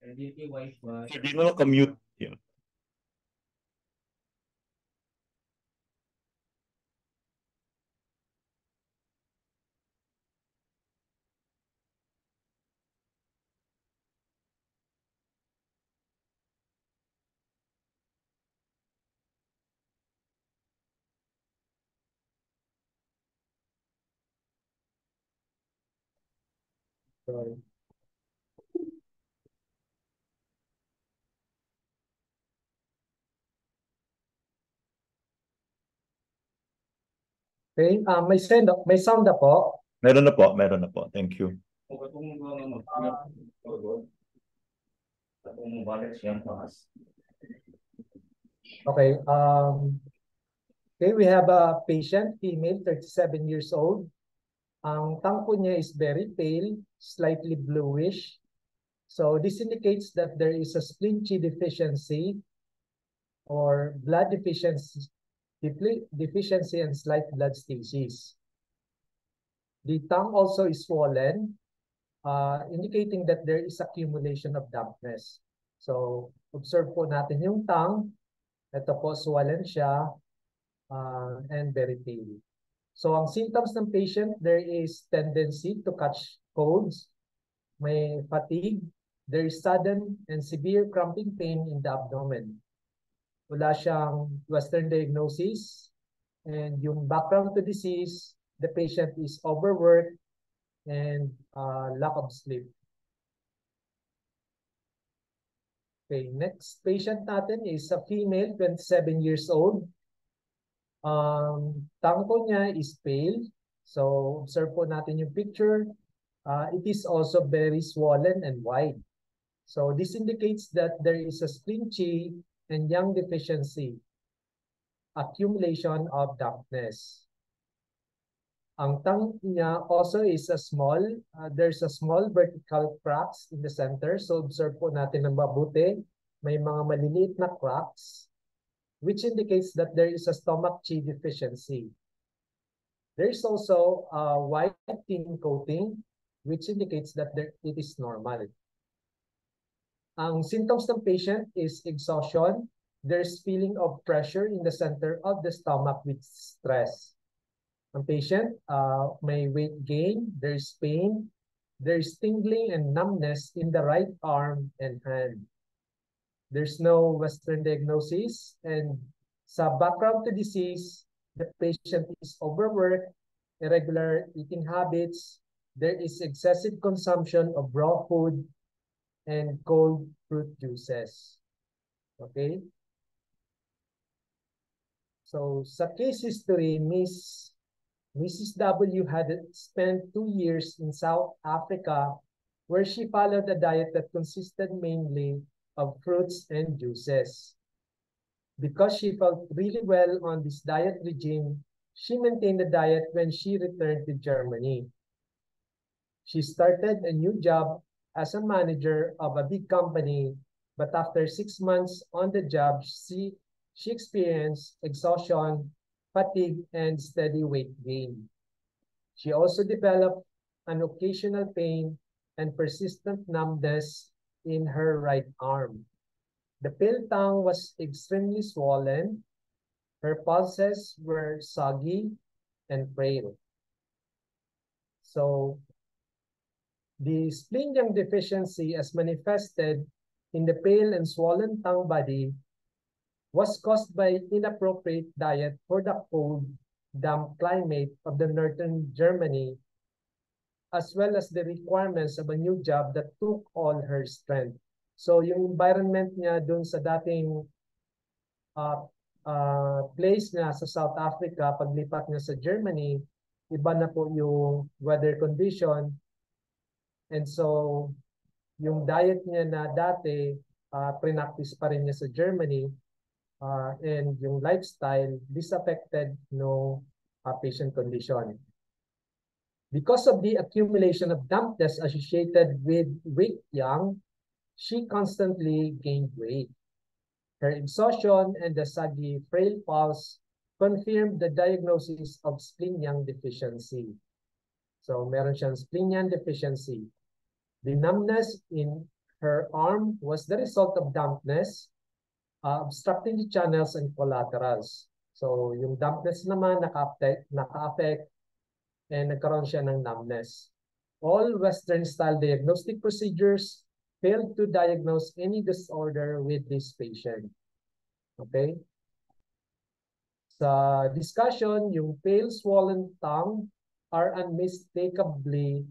Hindi mo na-commute. Yeah. Sorry. Okay, may sound na po. Meron na po, meron na po. Thank you. Okay, okay, we have a patient, female, 37 years old. Ang tangko niya is very pale, slightly bluish. So this indicates that there is a spleen chi deficiency or blood deficiency and slight blood stasis. The tongue also is swollen, indicating that there is accumulation of dampness. So observe po natin yung tongue. Ito po, swollen siya and very pale. So ang symptoms ng patient, there is tendency to catch colds, may fatigue, there is sudden and severe cramping pain in the abdomen. Wala siyang Western diagnosis, and yung background to disease, the patient is overworked and lack of sleep. Okay, next patient natin is a female, 27 years old. Tangko niya is pale. So observe po natin yung picture. It is also very swollen and wide. So this indicates that there is a spleen chi and yang deficiency, accumulation of dampness. Ang tongue niya also is a small, there's a small vertical cracks in the center. So observe po natin ng mabuti. May mga maliliit na cracks, which indicates that there is a stomach chi deficiency. There is also a white thin coating, which indicates that it is normal. Ang symptoms ng patient is exhaustion. There's feeling of pressure in the center of the stomach with stress. Ang patient may weight gain, there's pain, there's tingling and numbness in the right arm and hand. There's no Western diagnosis, and sa background to disease, the patient is overworked, irregular eating habits, there is excessive consumption of raw food, and cold fruit juices. Okay? So sa case history, Mrs. W had spent 2 years in South Africa where she followed a diet that consisted mainly of fruits and juices. Because she felt really well on this diet regime, she maintained the diet when she returned to Germany. She started a new job as a manager of a big company, but after 6 months on the job, she experienced exhaustion, fatigue, and steady weight gain. She also developed an occasional pain and persistent numbness in her right arm. The pale tongue was extremely swollen. Her pulses were soggy and frail. So the spleen yang deficiency as manifested in the pale and swollen tongue body was caused by inappropriate diet for the cold, damp climate of the northern Germany, as well as the requirements of a new job that took all her strength. So yung environment niya dun sa dating place niya sa South Africa, paglipat niya sa Germany, iba na po yung weather condition. And so, yung diet niya na dati, pre-practice pa rin niya sa Germany, and yung lifestyle, this affected no patient condition. Because of the accumulation of dampness associated with weight yang, she constantly gained weight. Her exhaustion and the saggy, frail pulse confirmed the diagnosis of spleen yang deficiency. So meron siyang spleen yang deficiency. The numbness in her arm was the result of dampness, obstructing the channels and collaterals. So yung dampness naman naka-affect and nagkaroon siya ng numbness. All Western-style diagnostic procedures failed to diagnose any disorder with this patient. Okay? Sa discussion, yung pale swollen tongue are unmistakably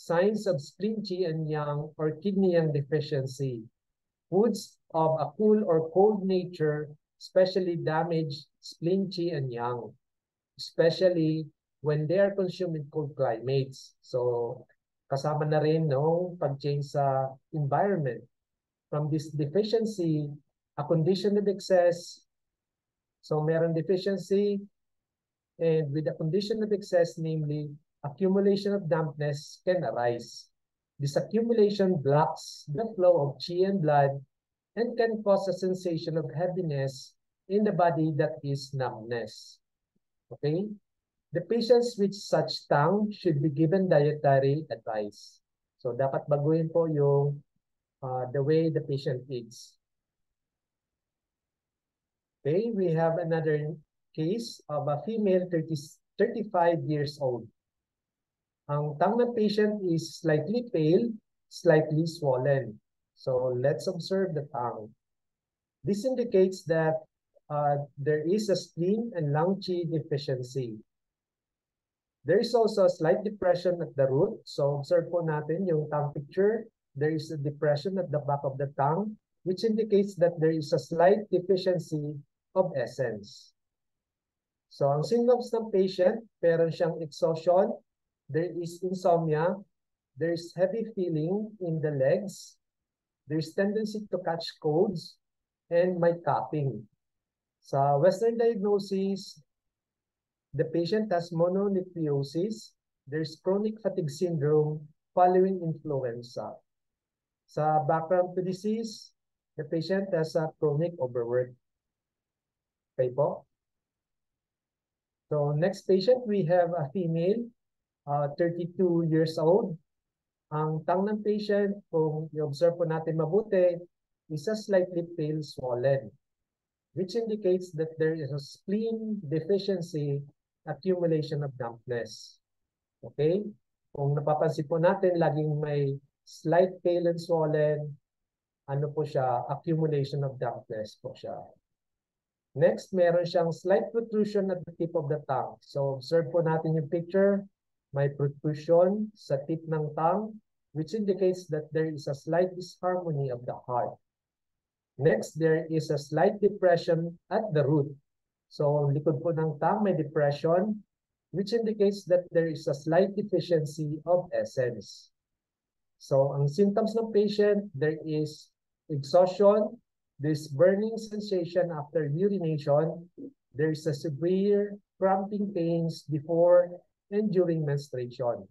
signs of spleen qi and yang or kidney yang deficiency. Foods of a cool or cold nature especially damage spleen qi and yang, especially when they are consumed in cold climates. So, kasama na rin no, pag-change sa environment. From this deficiency, a condition of excess, so meron deficiency, and with a condition of excess, namely, accumulation of dampness can arise. This accumulation blocks the flow of qi and blood and can cause a sensation of heaviness in the body that is numbness. Okay? The patients with such tongue should be given dietary advice. So, dapat baguhin po yung the way the patient eats. Okay, we have another case of a female 35 years old. Ang tongue ng patient is slightly pale, slightly swollen. So, let's observe the tongue. This indicates that there is a spleen and lung qi deficiency. There is also a slight depression at the root. So, observe po natin yung tongue picture. There is a depression at the back of the tongue, which indicates that there is a slight deficiency of essence. So, ang symptoms ng patient, meron siyang exhaustion, there is insomnia, there is heavy feeling in the legs, there is tendency to catch colds, and may coughing. Sa Western diagnosis, the patient has mononucleosis. There's chronic fatigue syndrome following influenza. Sa background to disease, the patient has a chronic overwork. Okay po? So next patient, we have a female, 32 years old. Ang tongue ng patient, kung i-observe po natin mabuti, is a slightly pale swollen, which indicates that there is a spleen deficiency, accumulation of dampness. Okay? Kung napapansin po natin, laging may slight pale and swollen, ano po siya, accumulation of dampness po siya. Next, meron siyang slight protrusion at the tip of the tongue. So, observe po natin yung picture. May protrusion sa tip ng tongue, which indicates that there is a slight disharmony of the heart. Next, there is a slight depression at the root. So, likod po ng tongue may depression, which indicates that there is a slight deficiency of essence. So, ang symptoms ng patient, there is exhaustion, this burning sensation after urination, there is a severe cramping pains before and during menstruation.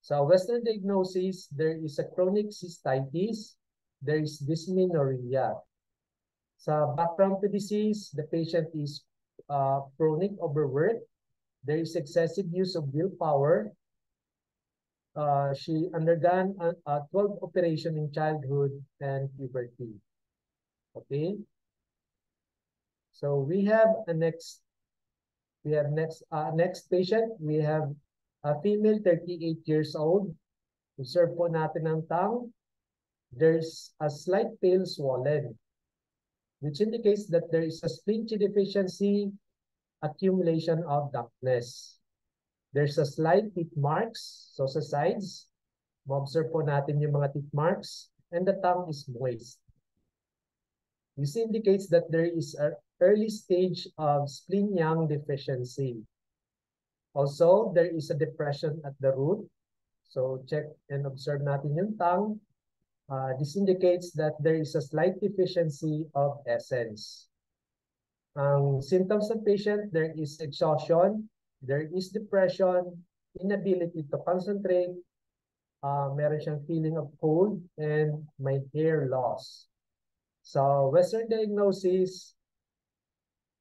Sa Western diagnosis, there is a chronic cystitis, there is dysmenorrhea. Sa background to disease, the patient is chronic overwork, there is excessive use of willpower. She undergone a 12 operation in childhood and puberty. Okay. So we have next patient. We have a female 38 years old. Observe po natin ang tongue. There's a slight pale swollen, which indicates that there is a spleen qi deficiency, accumulation of dampness. There's a slight teeth marks, so sa sides, ma-observe po natin yung mga teeth marks, and the tongue is moist. This indicates that there is an early stage of spleen yang deficiency. Also, there is a depression at the root. So check and observe natin yung tongue. This indicates that there is a slight deficiency of essence. Ang symptoms of patient, there is exhaustion, there is depression, inability to concentrate, meron siyang feeling of cold, and may hair loss. So Western diagnosis,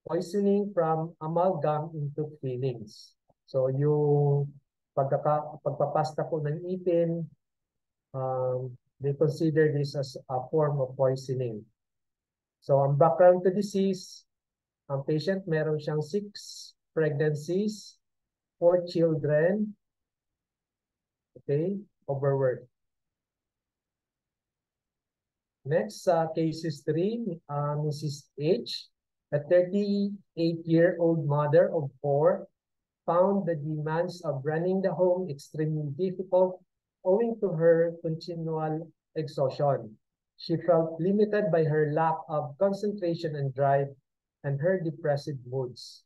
poisoning from amalgam into fillings. So yung pagpapasta po ng ipin, they consider this as a form of poisoning. So ang background to disease, ang patient meron siyang 6 pregnancies, 4 children, okay, overwork. Next, case history, Mrs. H, a 38-year-old mother of 4, found the demands of running the home extremely difficult owing to her continual exhaustion. She felt limited by her lack of concentration and drive and her depressive moods.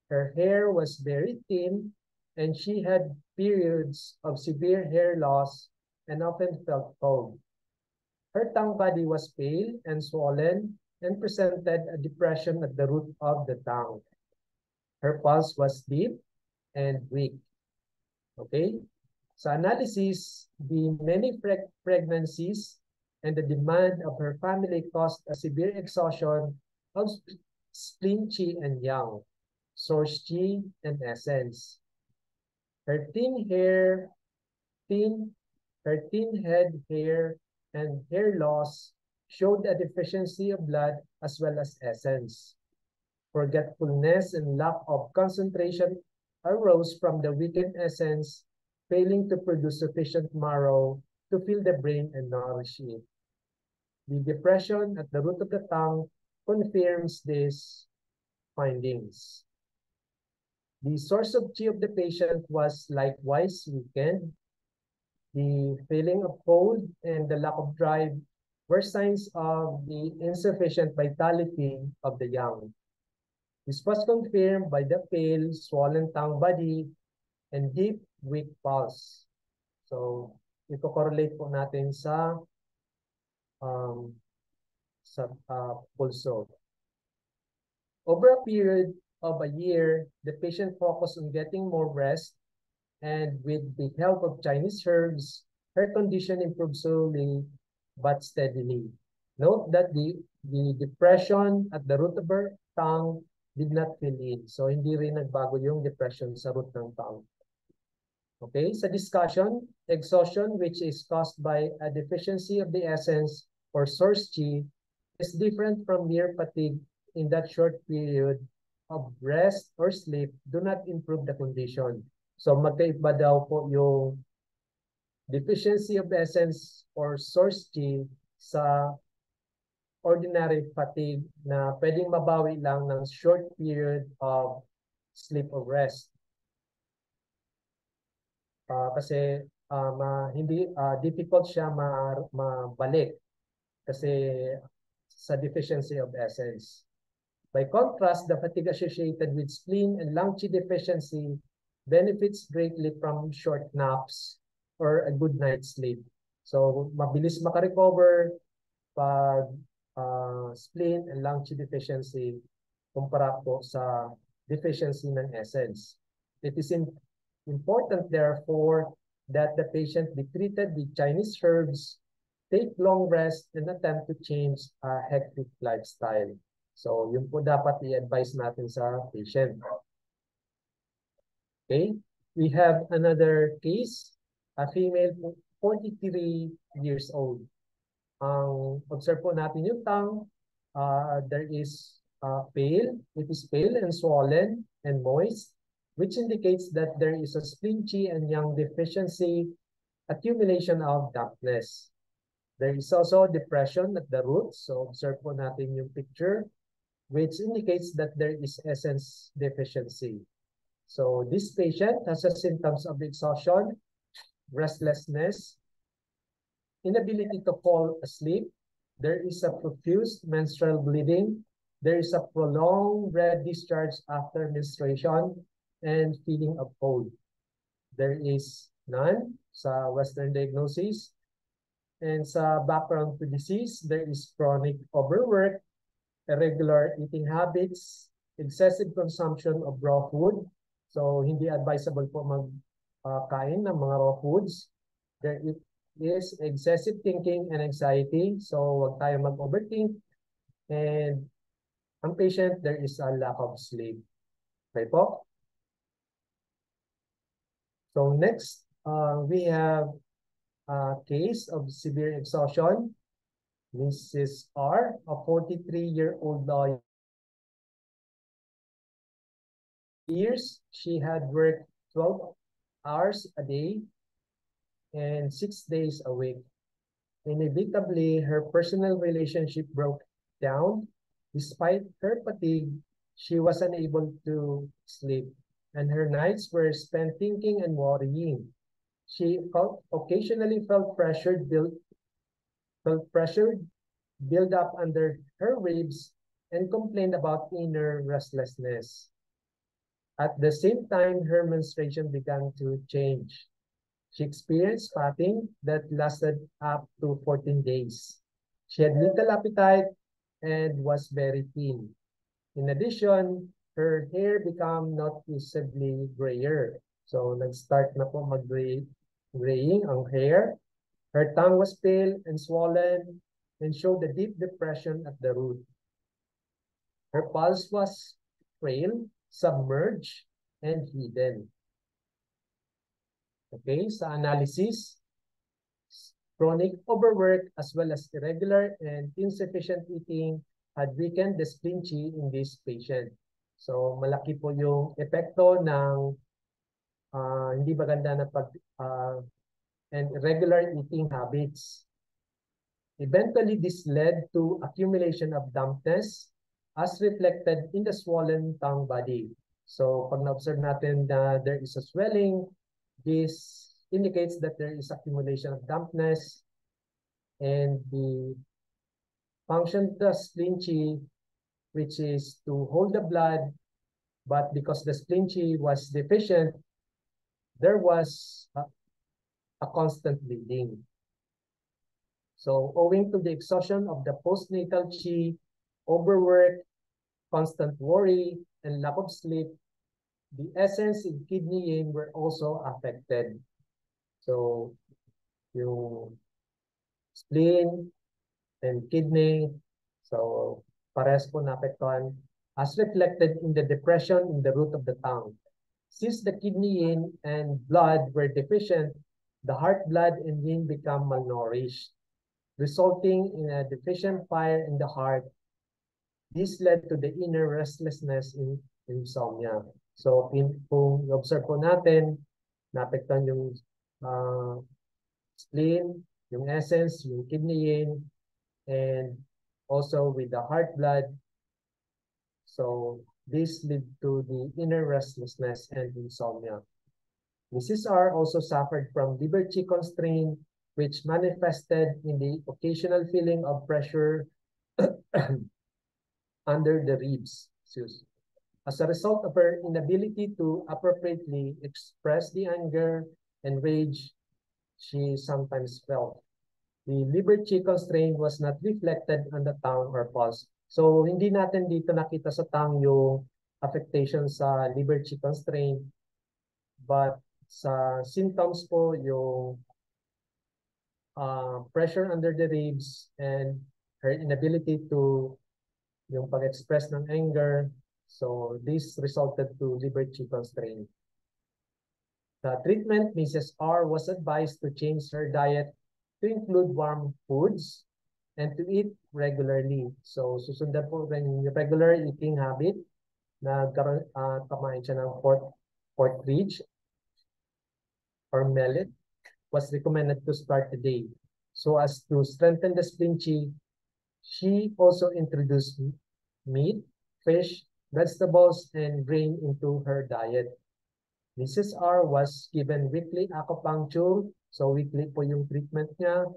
Her hair was very thin and she had periods of severe hair loss and often felt cold. Her tongue body was pale and swollen and presented a depression at the root of the tongue. Her pulse was deep and weak. Okay? Sa analysis, the many pregnancies and the demand of her family caused a severe exhaustion of spleen, chi, and yang, source chi, and essence. Her thin head hair, and hair loss showed a deficiency of blood as well as essence. Forgetfulness and lack of concentration arose from the weakened essence, failing to produce sufficient marrow to fill the brain and nourish it. The depression at the root of the tongue confirms these findings. The source of chi of the patient was likewise weakened. The feeling of cold and the lack of drive were signs of the insufficient vitality of the yang. This was confirmed by the pale, swollen tongue body and deep, weak pulse. So, ito-correlate po natin sa pulso. Over a period of a year, the patient focused on getting more rest, and with the help of Chinese herbs, her condition improved slowly but steadily. Note that the depression at the root of her tongue did not fill in. So, hindi rin nagbago yung depression sa root ng tongue. Okay, sa discussion, exhaustion, which is caused by a deficiency of the essence or source chi, is different from mere fatigue in that short period of rest or sleep do not improve the condition. So magkaiba daw po yung deficiency of essence or source chi sa ordinary fatigue na pwedeng mabawi lang ng short period of sleep or rest. Kasi hindi difficult siya mabalik kasi sa deficiency of essence. By contrast, the fatigue associated with spleen and lung chi deficiency benefits greatly from short naps or a good night's sleep. So, mabilis makarecover pag spleen and lung chi deficiency kumpara po sa deficiency ng essence. It is important, therefore, that the patient be treated with Chinese herbs, take long rest, and attempt to change a hectic lifestyle. So, yun po dapat i-advise natin sa patient. Okay, we have another case, a female 43 years old. Ang observe po natin yung tongue, there is pale, it is pale and swollen and moist, which indicates that there is a spleen chi and yang deficiency, accumulation of dampness. There is also depression at the roots. So observe po natin yung picture, which indicates that there is essence deficiency. So this patient has a symptoms of exhaustion, restlessness, inability to fall asleep. There is a profuse menstrual bleeding. There is a prolonged red discharge after menstruation and feeling of cold. There is none sa Western diagnosis. And sa background to disease, there is chronic overwork, irregular eating habits, excessive consumption of raw food. So, hindi advisable po magkain ng mga raw foods. There is excessive thinking and anxiety. So, wag tayo mag-overthink. And ang patient, there is a lack of sleep. Okay po? So, next, we have a case of severe exhaustion. Mrs. R, a 43-year-old lawyer. Years, she had worked 12 hours a day and 6 days a week. Inevitably, her personal relationship broke down. Despite her fatigue, she was unable to sleep, and her nights were spent thinking and worrying. She occasionally felt pressured build up under her ribs and complained about inner restlessness. At the same time, her menstruation began to change. She experienced spotting that lasted up to 14 days. She had little appetite and was very thin. In addition, her hair became noticeably grayer. So, nag-start na po mag-graying ang hair. Her tongue was pale and swollen and showed a deep depression at the root. Her pulse was frail, submerged, and hidden. Okay, sa analysis, chronic overwork as well as irregular and insufficient eating had weakened the spleen chi in this patient. So, malaki po yung epekto ng hindi maganda na and irregular eating habits. Eventually, this led to accumulation of dampness as reflected in the swollen tongue body. So, pag na-observe natin na there is a swelling, this indicates that there is accumulation of dampness and the function of the spleen chi, which is to hold the blood, but because the spleen chi was deficient, there was a constant bleeding. So, owing to the exhaustion of the postnatal chi, overwork, constant worry, and lack of sleep, the essence and kidney yin were also affected. So, yung spleen and kidney, so parehas po naapektuhan as reflected in the depression in the root of the tongue. Since the kidney yin and blood were deficient, the heart blood and yin become malnourished, resulting in a deficient fire in the heart. This led to the inner restlessness in insomnia. So, kung observe po natin, naapektuhan yung spleen, yung essence, yung kidney yin, and also with the heart blood. So, this led to the inner restlessness and insomnia. Mrs. R also suffered from liver chi constraint, which manifested in the occasional feeling of pressure under the ribs. As a result of her inability to appropriately express the anger and rage she sometimes felt, the liver chi constraint was not reflected on the tongue or pulse. So, hindi natin dito nakita sa tongue yung affectation sa liver chi constraint, but sa symptoms po yung pressure under the ribs and her inability to yung pag-express ng anger. So, this resulted to liver chi constraint. The treatment, Mrs. R was advised to change her diet to include warm foods and to eat regularly. So, susundan po yung regular eating habit na kamain siya ng pork ribs or millet was recommended to start the day. So, as to strengthen the spleen chi, she also introduced meat, fish, vegetables, and grain into her diet. Mrs. R was given weekly acupuncture, so weekly po yung treatment niya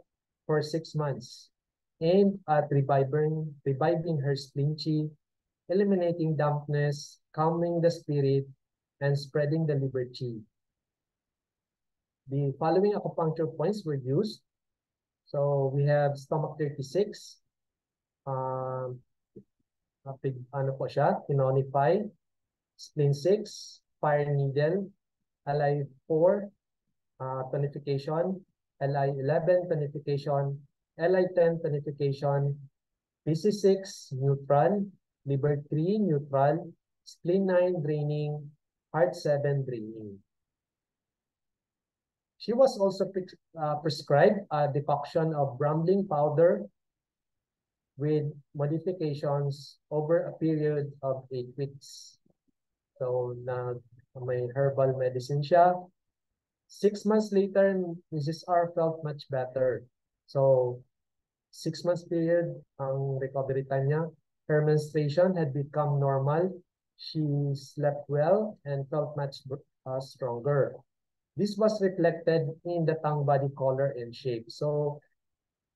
for 6 months, aimed at reviving her spleen chi, eliminating dampness, calming the spirit, and spreading the liver chi. The following acupuncture points were used. So we have stomach 36. Ano po siya? Tinonify. Spleen 6. Fire needle. LI 4. Tonification. LI 11. Tonification. LI 10. Tonification. PC 6. Neutral. Liver 3. Neutral. Spleen 9. Draining. Heart 7. Draining. She was also prescribed a decoction of brambling powder with modifications over a period of 8 weeks. So, may herbal medicine siya. 6 months later, Mrs. R felt much better. So, 6 months period, ang recovery time niya. Her menstruation had become normal. She slept well and felt much stronger. This was reflected in the tongue body color and shape. So,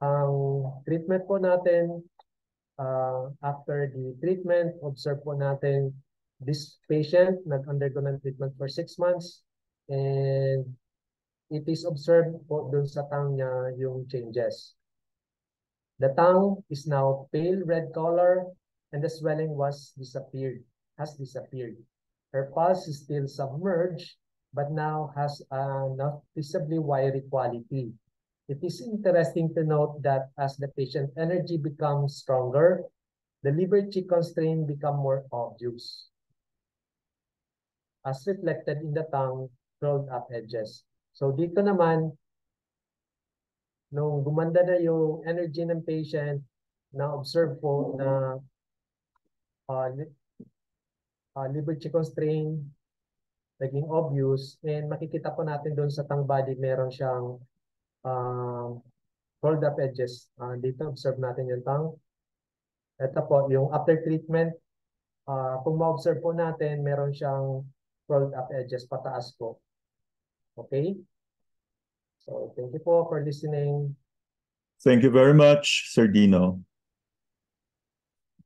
ang treatment po natin, after the treatment, observe po natin this patient nag-undergo ng treatment for 6 months and it is observed po dun sa tongue niya yung changes. The tongue is now pale red color and the swelling has disappeared. Her pulse is still submerged but now has a noticeably wiry quality. It is interesting to note that as the patient energy becomes stronger, the liver chi constraint become more obvious, as reflected in the tongue curled up edges. So dito naman, nung gumanda na yung energy ng patient, na-observe po na liver chi constraint naging obvious and makikita po natin doon sa tongue body meron siyang curled up edges. Dito observe natin yung tongue. Ito po yung after treatment, kung ma-observe po natin meron siyang curled up edges pataas po. Okay? So thank you po for listening. Thank you very much, Sir Dino.